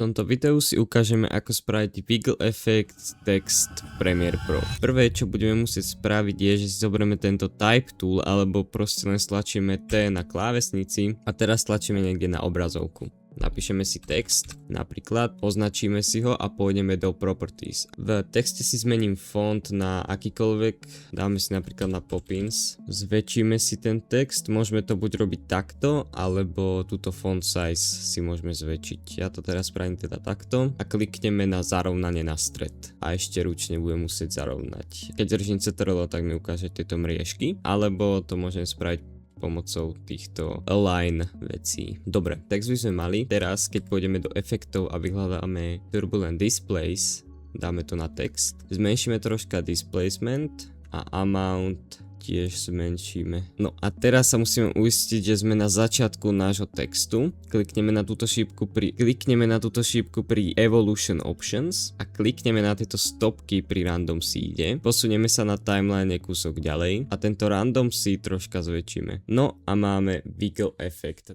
tomto videu si ukážeme, ako spraviť Wiggle Effect text v Premiere Pro. Prvé, čo budeme musieť spraviť, je, že si zoberieme tento Type Tool, alebo proste len stlačíme T na klávesnici a teraz stlačíme niekde na obrazovku. Napíšeme si text, napríklad, označíme si ho a pôjdeme do Properties. V texte si zmením font na akýkoľvek, dáme si napríklad na Poppins. Zväčšíme si ten text, môžeme to buď robiť takto, alebo túto font size si môžeme zväčšiť. Ja to teraz spravím teda takto a klikneme na zarovnanie na stred. A ešte ručne budem musieť zarovnať. Keď držím Ctrl, tak mi ukáže tieto mriežky, alebo to môžem spraviť pomocou týchto align vecí. Dobre, text by sme mali. Teraz, keď pôjdeme do efektov a vyhľadáme Turbulent Displays, dáme to na text. Zmenšíme troška displacement a amount tiež zmenšíme. No a teraz sa musíme uistiť, že sme na začiatku nášho textu. Klikneme na túto šípku pri Evolution Options a klikneme na tieto stopky pri Random Seede. Posunieme sa na timeline kúsok ďalej a tento Random Seed troška zväčšíme. No a máme Wiggle Effect.